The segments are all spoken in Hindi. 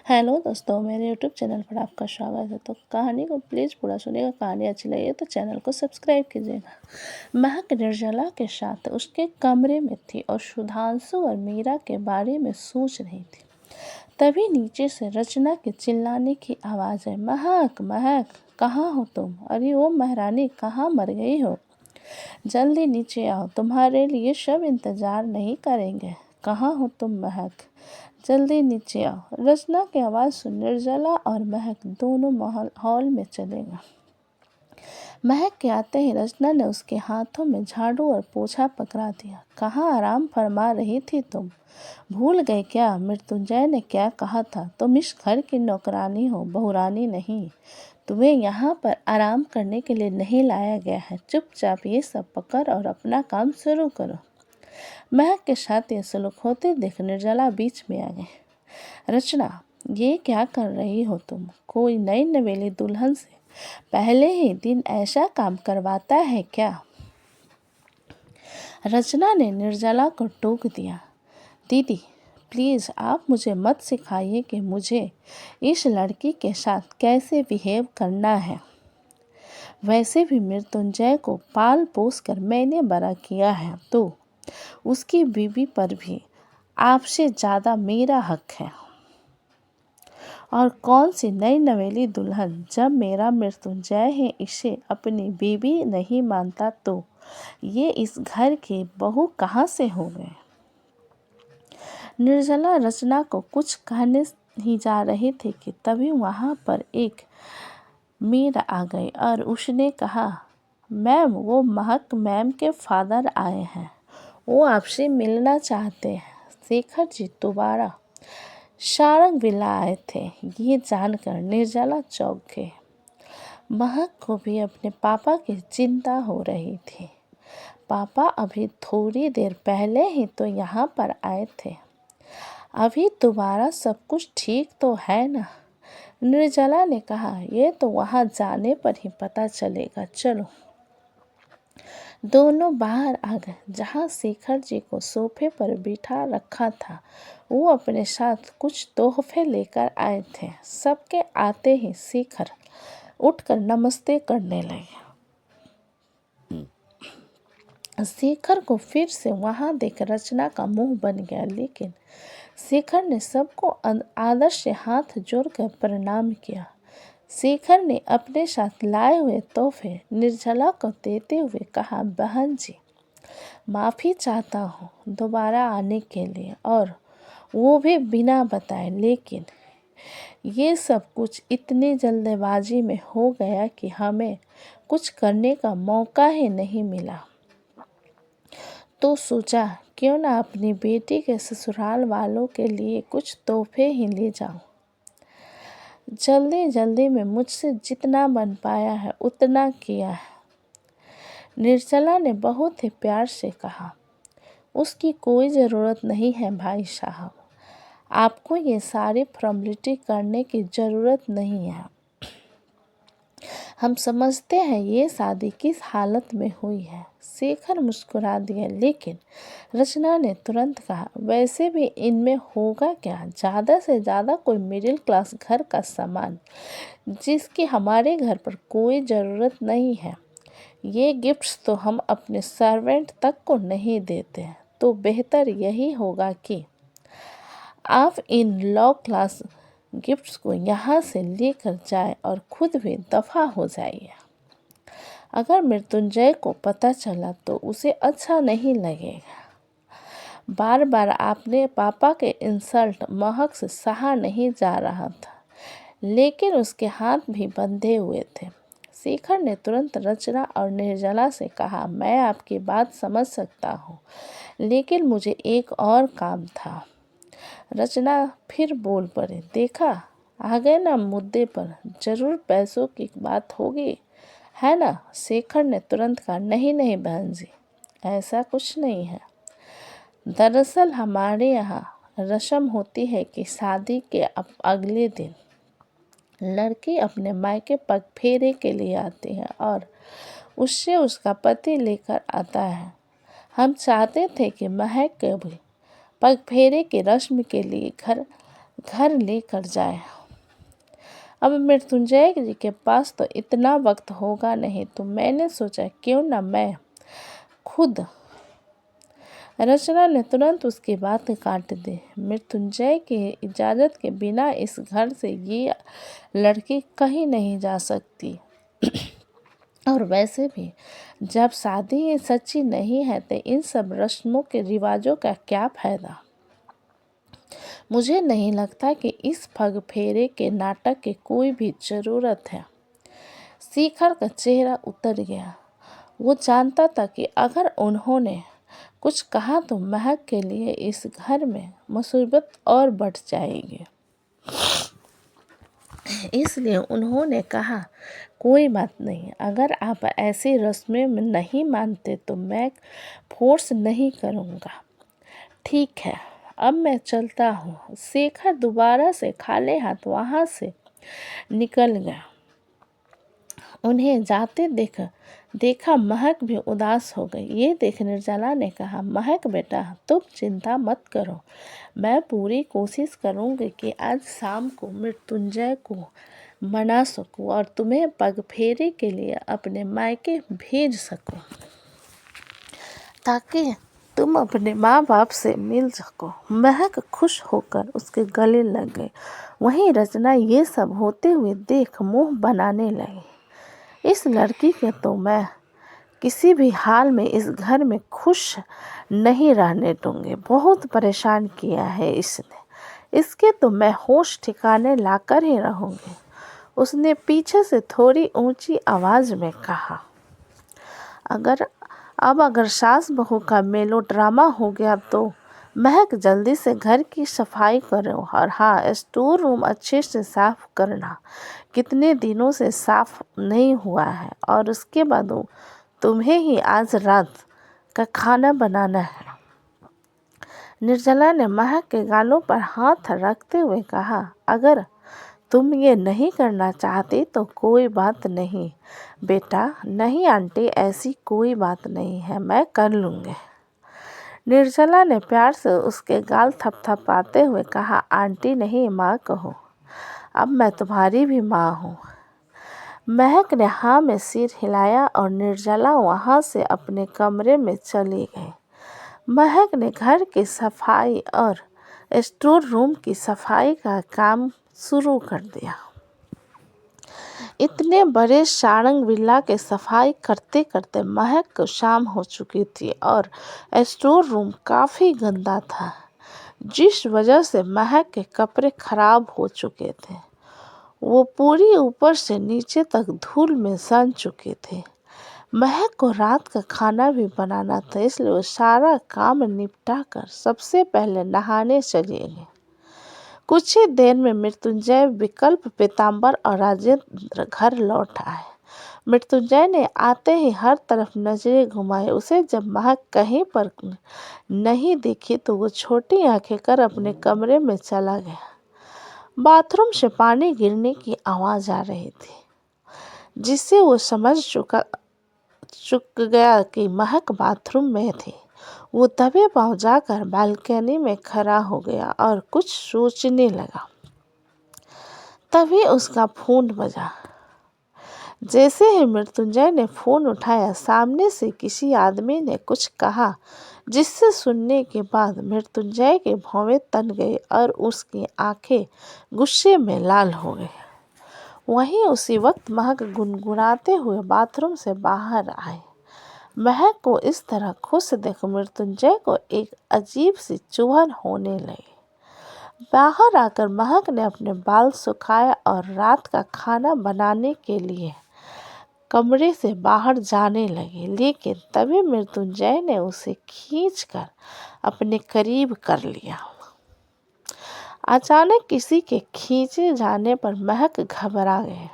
हेलो दोस्तों, मेरे यूट्यूब चैनल पर आपका स्वागत है। तो कहानी को प्लीज़ पूरा सुनिएगा। कहानी अच्छी लगी तो चैनल को सब्सक्राइब कीजिएगा। महक निर्जला के साथ उसके कमरे में थी और सुधांशु और मीरा के बारे में सोच रही थी। तभी नीचे से रचना के चिल्लाने की आवाज़ आई, महक महक कहाँ हो तुम? अरे ओ महारानी, कहाँ मर गई हो? जल्दी नीचे आओ, तुम्हारे लिए सब इंतज़ार नहीं करेंगे। कहाँ हो तुम महक? जल्दी नीचे आओ। रचना की आवाज़ सुन निर्जला और महक दोनों हॉल में चले गए। महक के आते ही रचना ने उसके हाथों में झाड़ू और पोछा पकड़ा दिया। कहाँ आराम फरमा रही थी तुम? भूल गए क्या मृत्युंजय ने क्या कहा था? तुम इस घर की नौकरानी हो, बहुरानी नहीं। तुम्हें यहाँ पर आराम करने के लिए नहीं लाया गया है। चुपचाप ये सब पकड़ और अपना काम शुरू करो। महक के साथ ये सलूक होते देख निर्जला बीच में आ गई। रचना, ये क्या कर रही हो तुम? कोई नई नवेली दुल्हन से पहले ही दिन ऐसा काम करवाता है क्या? रचना ने निर्जला को टोक दिया। दीदी प्लीज़ आप मुझे मत सिखाइए कि मुझे इस लड़की के साथ कैसे बिहेव करना है। वैसे भी मृत्युंजय को पाल पोस कर मैंने बड़ा किया है, तो उसकी बीवी पर भी आपसे ज़्यादा मेरा हक है। और कौन सी नई नवेली दुल्हन, जब मेरा मृत्युंजय ही इसे अपनी बीवी नहीं मानता तो ये इस घर की बहू कहाँ से हो गए? निर्जला रचना को कुछ कहने ही जा रही थी कि तभी वहाँ पर एक मीरा आ गई और उसने कहा, मैम वो महक मैम के फादर आए हैं, वो आपसे मिलना चाहते हैं। शेखर जी दोबारा शारंग विला आए थे। ये जानकर निर्जला चौंक गई। महक को भी अपने पापा की चिंता हो रही थी। पापा अभी थोड़ी देर पहले ही तो यहाँ पर आए थे। अभी दोबारा सब कुछ ठीक तो है ना? निर्जला ने कहा, ये तो वहाँ जाने पर ही पता चलेगा। चलो। दोनों बाहर आ गए। जहाँ शेखर जी को सोफे पर बिठा रखा था, वो अपने साथ कुछ तोहफे लेकर आए थे। सबके आते ही शेखर उठकर नमस्ते करने लगे। शेखर को फिर से वहाँ देख रचना का मुंह बन गया, लेकिन शेखर ने सबको आदर से हाथ जोड़कर प्रणाम किया। शेखर ने अपने साथ लाए हुए तोहफे निर्जला को देते हुए कहा, बहन जी माफ़ी चाहता हूँ दोबारा आने के लिए, और वो भी बिना बताए। लेकिन ये सब कुछ इतनी जल्दबाजी में हो गया कि हमें कुछ करने का मौका ही नहीं मिला। तो सोचा क्यों ना अपनी बेटी के ससुराल वालों के लिए कुछ तोहफे ही ले जाऊं। जल्दी जल्दी में मुझसे जितना बन पाया है उतना किया है। निर्जला ने बहुत ही प्यार से कहा, उसकी कोई ज़रूरत नहीं है भाई साहब, आपको ये सारी फॉर्मेलिटी करने की ज़रूरत नहीं है। हम समझते हैं ये शादी किस हालत में हुई है। शेखर मुस्कुरा दिया, लेकिन रचना ने तुरंत कहा, वैसे भी इनमें होगा क्या? ज़्यादा से ज़्यादा कोई मिडिल क्लास घर का सामान, जिसकी हमारे घर पर कोई ज़रूरत नहीं है। ये गिफ्ट्स तो हम अपने सर्वेंट तक को नहीं देते। तो बेहतर यही होगा कि आप इन लो क्लास गिफ्ट्स को यहाँ से लेकर जाए और खुद भी दफ़ा हो जाइए। अगर मृत्युंजय को पता चला तो उसे अच्छा नहीं लगेगा। बार बार आपने पापा के इंसल्ट महक से सहा नहीं जा रहा था, लेकिन उसके हाथ भी बंधे हुए थे। शेखर ने तुरंत रचना और निर्जला से कहा, मैं आपकी बात समझ सकता हूँ, लेकिन मुझे एक और काम था। रचना फिर बोल पड़े, देखा आ गए ना मुद्दे पर, जरूर पैसों की बात होगी, है ना? शेखर ने तुरंत कहा, नहीं नहीं बहन जी, ऐसा कुछ नहीं है। दरअसल हमारे यहाँ रस्म होती है कि शादी के अगले दिन लड़की अपने मायके पग फेरे के लिए आती है और उससे उसका पति लेकर आता है। हम चाहते थे कि महक के भी पग फेरे की रस्म के लिए घर घर लेकर जाए। अब मृत्युंजय जी के पास तो इतना वक्त होगा नहीं, तो मैंने सोचा क्यों ना मैं खुद। रचना ने तुरंत उसकी बात काट दी। मृत्युंजय की इजाज़त के बिना इस घर से ये लड़की कहीं नहीं जा सकती। और वैसे भी जब शादी सच्ची नहीं है तो इन सब रस्मों के रिवाजों का क्या फ़ायदा। मुझे नहीं लगता कि इस फग फेरे के नाटक की कोई भी ज़रूरत है। शिखर का चेहरा उतर गया। वो जानता था कि अगर उन्होंने कुछ कहा तो महक के लिए इस घर में मुसीबत और बढ़ जाएगी। इसलिए उन्होंने कहा, कोई बात नहीं, अगर आप ऐसी रस्में में नहीं मानते तो मैं फोर्स नहीं करूँगा। ठीक है, अब मैं चलता हूँ। शेखर दोबारा से खाली हाथ वहाँ से निकल गया। उन्हें जाते देखा महक भी उदास हो गई। ये देख निर्जला ने कहा, महक बेटा तुम चिंता मत करो, मैं पूरी कोशिश करूँगी कि आज शाम को मृत्युंजय को मना सकूँ और तुम्हें पग फेरे के लिए अपने मायके भेज सकूँ, ताकि तुम अपने माँ बाप से मिल सको। महक खुश होकर उसके गले लग गई। वहीं रचना ये सब होते हुए देख मुंह बनाने लगी। इस लड़की के तो मैं किसी भी हाल में इस घर में खुश नहीं रहने दूंगी। बहुत परेशान किया है इसने, इसके तो मैं होश ठिकाने लाकर ही रहूंगी। उसने पीछे से थोड़ी ऊंची आवाज़ में कहा। अगर सास बहू का मेलोड्रामा हो गया तो महक जल्दी से घर की सफाई करो और हाँ, स्टोर रूम अच्छे से साफ करना, कितने दिनों से साफ नहीं हुआ है। और उसके बाद तुम्हें ही आज रात का खाना बनाना है। निर्जला ने महक के गालों पर हाथ रखते हुए कहा, अगर तुम ये नहीं करना चाहती तो कोई बात नहीं बेटा। नहीं आंटी, ऐसी कोई बात नहीं है, मैं कर लूँगी। निर्जला ने प्यार से उसके गाल थपथपाते हुए कहा, आंटी नहीं माँ कहो, अब मैं तुम्हारी भी माँ हूँ। महक ने हाँ में सिर हिलाया और निर्जला वहाँ से अपने कमरे में चली गई। महक ने घर की सफाई और स्टोर रूम की सफाई का काम शुरू कर दिया। इतने बड़े सारंग विला की सफाई करते करते महक को शाम हो चुकी थी और स्टोर रूम काफ़ी गंदा था, जिस वजह से महक के कपड़े खराब हो चुके थे। वो पूरी ऊपर से नीचे तक धूल में सन चुके थे। महक को रात का खाना भी बनाना था, इसलिए वो सारा काम निपटा कर सबसे पहले नहाने चले गए। कुछ ही देर में मृत्युंजय, विकल्प, पीताम्बर और राजेंद्र घर लौट आए। मृत्युंजय ने आते ही हर तरफ नजरें घुमाई। उसे जब महक कहीं पर नहीं दिखी तो वो छोटी आंखें कर अपने कमरे में चला गया। बाथरूम से पानी गिरने की आवाज़ आ रही थी, जिससे वो समझ चुक गया कि महक बाथरूम में थी। वो दबे पांव जाकर बालकनी में खड़ा हो गया और कुछ सोचने लगा। तभी उसका फ़ोन बजा। जैसे ही मृत्युंजय ने फ़ोन उठाया, सामने से किसी आदमी ने कुछ कहा, जिससे सुनने के बाद मृत्युंजय के भौंवे तन गए और उसकी आंखें गुस्से में लाल हो गई। वहीं उसी वक्त महक गुनगुनाते हुए बाथरूम से बाहर आए। महक को इस तरह खुश देख मृत्युंजय को एक अजीब सी चुभन होने लगी। बाहर आकर महक ने अपने बाल सुखाए और रात का खाना बनाने के लिए कमरे से बाहर जाने लगी, लेकिन तभी मृत्युंजय ने उसे खींचकर अपने करीब कर लिया। अचानक किसी के खींचे जाने पर महक घबरा गई।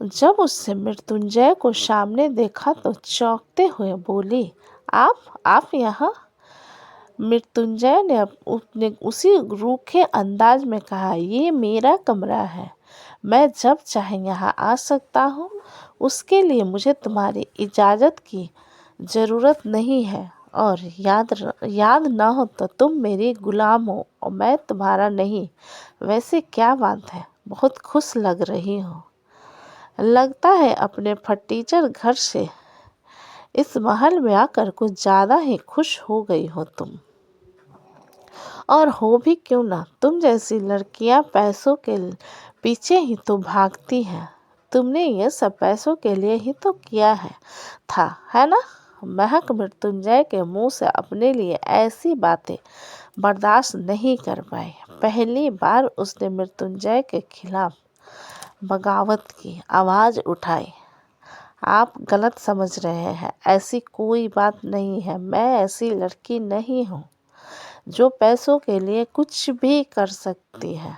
जब उसने मृत्युंजय को सामने देखा तो चौंकते हुए बोली, आप यहाँ? मृत्युंजय ने उसी रूखे अंदाज में कहा, ये मेरा कमरा है, मैं जब चाहे यहाँ आ सकता हूँ। उसके लिए मुझे तुम्हारी इजाज़त की ज़रूरत नहीं है। और याद ना हो तो तुम मेरी गुलाम हो और मैं तुम्हारा नहीं। वैसे क्या बात है, बहुत खुश लग रही हो। लगता है अपने फटीचर घर से इस महल में आकर कुछ ज़्यादा ही खुश हो गई हो तुम। और हो भी क्यों ना, तुम जैसी लड़कियां पैसों के पीछे ही तो भागती हैं। तुमने ये सब पैसों के लिए ही तो किया है ना। महक मृत्युंजय के मुंह से अपने लिए ऐसी बातें बर्दाश्त नहीं कर पाई। पहली बार उसने मृत्युंजय के खिलाफ बगावत की आवाज़ उठाई। आप गलत समझ रहे हैं, ऐसी कोई बात नहीं है। मैं ऐसी लड़की नहीं हूँ जो पैसों के लिए कुछ भी कर सकती है।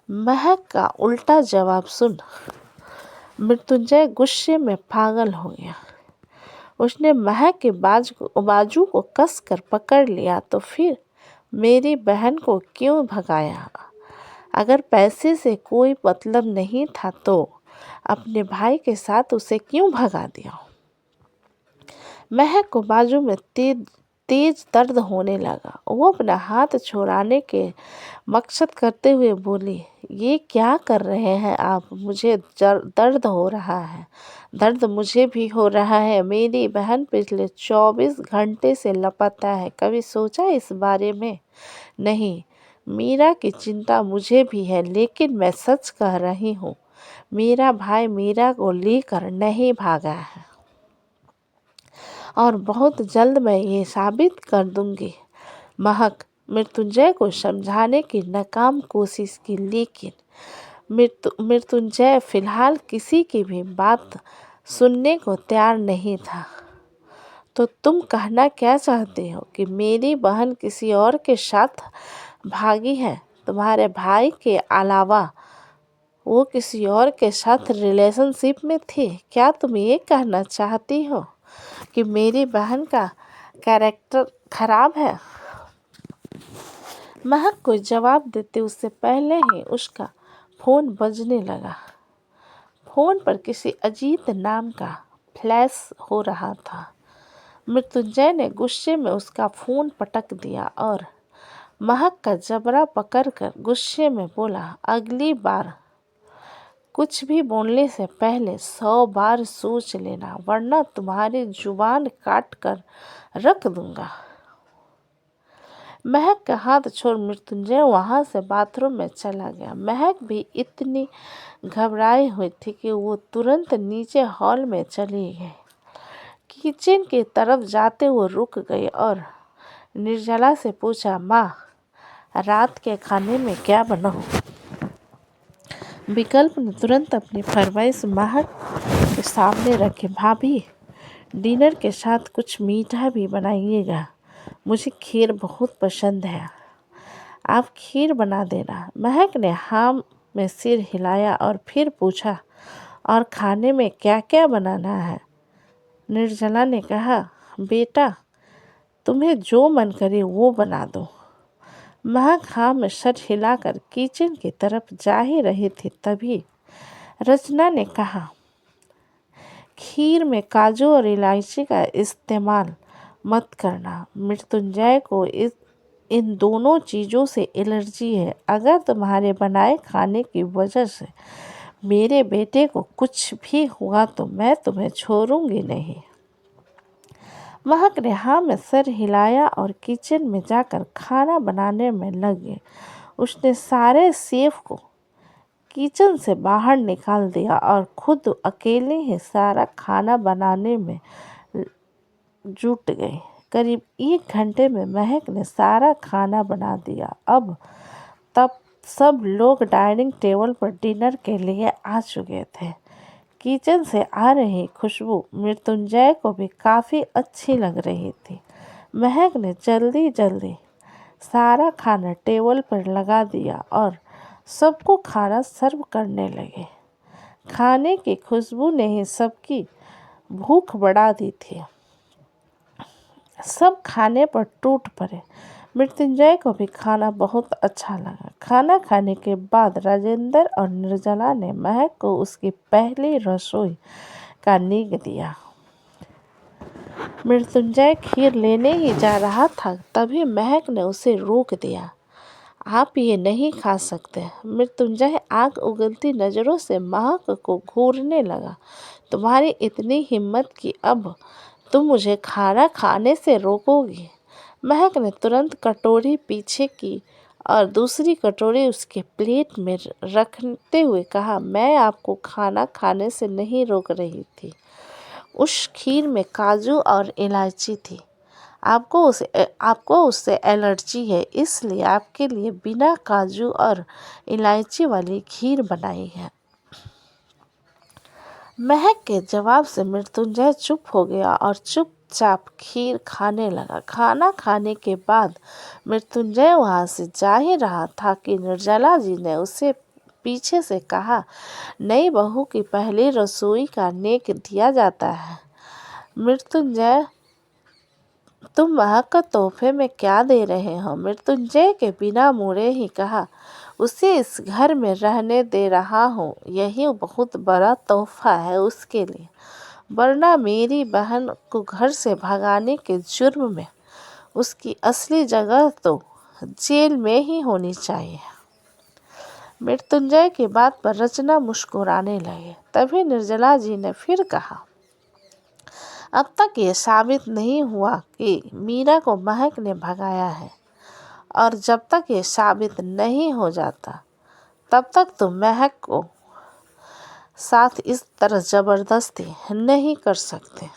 महक का उल्टा जवाब सुन मृत्युंजय गुस्से में पागल हो गया। उसने महक के बाजू को कसकर पकड़ लिया। तो फिर मेरी बहन को क्यों भगाया? अगर पैसे से कोई मतलब नहीं था तो अपने भाई के साथ उसे क्यों भगा दिया? महक को बाजू में तेज दर्द होने लगा। वो अपना हाथ छुड़ाने के मकसद करते हुए बोली, ये क्या कर रहे हैं आप? मुझे दर्द हो रहा है। दर्द मुझे भी हो रहा है। मेरी बहन पिछले 24 घंटे से लापता है। कभी सोचा इस बारे में? नहीं। मीरा की चिंता मुझे भी है, लेकिन मैं सच कह रही हूँ, मेरा भाई मीरा को लेकर नहीं भागा है और बहुत जल्द मैं ये साबित कर दूंगी। महक मृत्युंजय को समझाने की नाकाम कोशिश की, लेकिन मृत्युंजय फिलहाल किसी की भी बात सुनने को तैयार नहीं था। तो तुम कहना क्या चाहते हो कि मेरी बहन किसी और के साथ भागी है? तुम्हारे भाई के अलावा वो किसी और के साथ रिलेशनशिप में थी? क्या तुम ये कहना चाहती हो कि मेरी बहन का कैरेक्टर खराब है? महक को जवाब देते उससे पहले ही उसका फ़ोन बजने लगा। फ़ोन पर किसी अजीत नाम का फ्लैश हो रहा था। मृत्युंजय ने गुस्से में उसका फ़ोन पटक दिया और महक का जबड़ा पकड़कर गुस्से में बोला, अगली बार कुछ भी बोलने से पहले 100 बार सोच लेना, वरना तुम्हारी जुबान काट कर रख दूंगा। महक का हाथ छोड़ मृत्युंजय वहां से बाथरूम में चला गया। महक भी इतनी घबराई हुई थी कि वो तुरंत नीचे हॉल में चली गई। किचन की तरफ जाते वो रुक गई और निर्जला से पूछा, माँ, रात के खाने में क्या बनाऊं? विकल्प ने तुरंत अपनी फरमाइश महक के सामने रखी। भाभी, डिनर के साथ कुछ मीठा भी बनाइएगा। मुझे खीर बहुत पसंद है। आप खीर बना देना। महक ने हाँ में सिर हिलाया और फिर पूछा, और खाने में क्या क्या बनाना है? निर्जला ने कहा, बेटा, तुम्हें जो मन करे वो बना दो। महक हाँ में सर हिलाकर किचन की तरफ जा ही रही थी, तभी रचना ने कहा, खीर में काजू और इलायची का इस्तेमाल मत करना। मृत्युंजय को इन दोनों चीज़ों से एलर्जी है। अगर तुम्हारे बनाए खाने की वजह से मेरे बेटे को कुछ भी हुआ तो मैं तुम्हें छोड़ूंगी नहीं। महक ने हाँ में सर हिलाया और किचन में जाकर खाना बनाने में लग गई। उसने सारे शेफ को किचन से बाहर निकाल दिया और खुद अकेले ही सारा खाना बनाने में जुट गई। करीब 1 घंटे में महक ने सारा खाना बना दिया। अब तब सब लोग डाइनिंग टेबल पर डिनर के लिए आ चुके थे। किचन से आ रही खुशबू मृत्युंजय को भी काफ़ी अच्छी लग रही थी। महक ने जल्दी जल्दी सारा खाना टेबल पर लगा दिया और सबको खाना सर्व करने लगे। खाने की खुशबू ने ही सबकी भूख बढ़ा दी थी। सब खाने पर टूट पड़े। मृत्युंजय को भी खाना बहुत अच्छा लगा। खाना खाने के बाद राजेंद्र और निर्जला ने महक को उसकी पहली रसोई का नींव दिया। मृत्युंजय खीर लेने ही जा रहा था, तभी महक ने उसे रोक दिया। आप ये नहीं खा सकते। मृत्युंजय आग उगलती नज़रों से महक को घूरने लगा। तुम्हारी इतनी हिम्मत कि अब तुम मुझे खाना खाने से रोकोगी। महक ने तुरंत कटोरी पीछे की और दूसरी कटोरी उसके प्लेट में रखते हुए कहा, मैं आपको खाना खाने से नहीं रोक रही थी। उस खीर में काजू और इलायची थी। आपको उससे एलर्जी है, इसलिए आपके लिए बिना काजू और इलायची वाली खीर बनाई है। महक के जवाब से मृत्युंजय चुप हो गया और चुपचाप खीर खाने लगा। खाना खाने के बाद मृत्युंजय वहाँ से जा ही रहा था कि निर्जला जी ने उसे पीछे से कहा, नई बहू की पहली रसोई का नेक दिया जाता है। मृत्युंजय, तुम महक को तोहफे में क्या दे रहे हो? मृत्युंजय के बिना मुड़े ही कहा, उसे इस घर में रहने दे रहा हूँ, यही बहुत बड़ा तोहफा है उसके लिए, वरना मेरी बहन को घर से भगाने के जुर्म में उसकी असली जगह तो जेल में ही होनी चाहिए। मृत्युंजय की बात पर रचना मुस्कुराने लगे। तभी निर्जला जी ने फिर कहा, अब तक ये साबित नहीं हुआ कि मीरा को महक ने भगाया है, और जब तक ये साबित नहीं हो जाता तब तक तुम महक को साथ इस तरह ज़बरदस्ती नहीं कर सकते।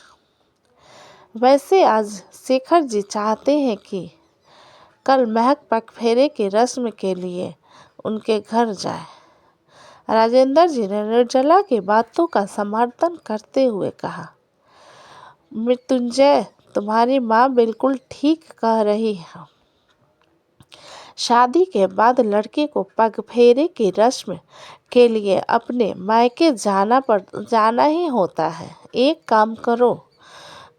वैसे आज शेखर जी चाहते हैं कि कल महक पगफेरे की रस्म के लिए उनके घर जाए। राजेंद्र जी ने निर्जला की बातों का समर्थन करते हुए कहा, मृत्युंजय, तुम्हारी माँ बिल्कुल ठीक कह रही है। शादी के बाद लड़की को पगफेरे की रस्म के लिए अपने मायके जाना ही होता है। एक काम करो,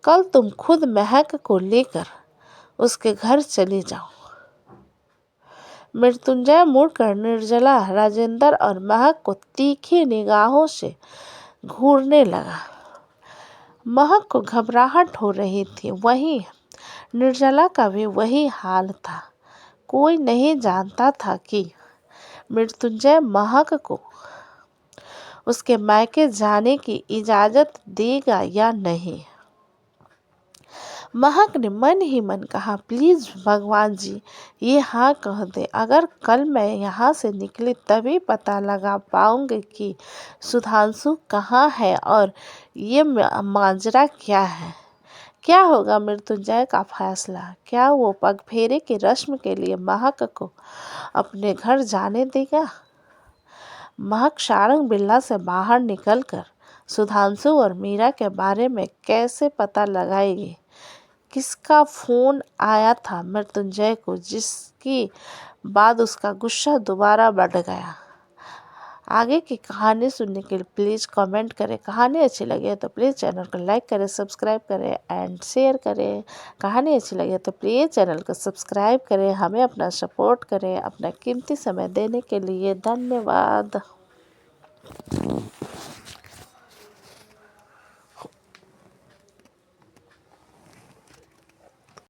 कल तुम खुद महक को लेकर उसके घर चली जाओ। मृत्युंजय मुड़कर निर्जला, राजेंद्र और महक को तीखी निगाहों से घूरने लगा। महक को घबराहट हो रही थी, वहीं निर्जला का भी वही हाल था। कोई नहीं जानता था कि मृत्युंजय महक को उसके मायके जाने की इजाज़त देगा या नहीं। महक ने मन ही मन कहा, प्लीज़ भगवान जी, ये हाँ कह दे। अगर कल मैं यहाँ से निकली तभी पता लगा पाऊंगी कि सुधांशु कहाँ है और ये माजरा क्या है। क्या होगा मृत्युंजय का फैसला? क्या वो पगफेरे की रस्म के लिए महक को अपने घर जाने देगा? महक सारंग बिल्ला से बाहर निकलकर सुधांशु और मीरा के बारे में कैसे पता लगाएगी? किसका फ़ोन आया था मृत्युंजय को, जिसकी बाद उसका गुस्सा दोबारा बढ़ गया? आगे की कहानी सुनने के लिए प्लीज़ कमेंट करें। कहानी अच्छी लगे तो प्लीज़ चैनल को लाइक करें, सब्सक्राइब करें एंड शेयर करें। कहानी अच्छी लगे तो प्लीज़ चैनल को सब्सक्राइब करें, हमें अपना सपोर्ट करें। अपना कीमती समय देने के लिए धन्यवाद।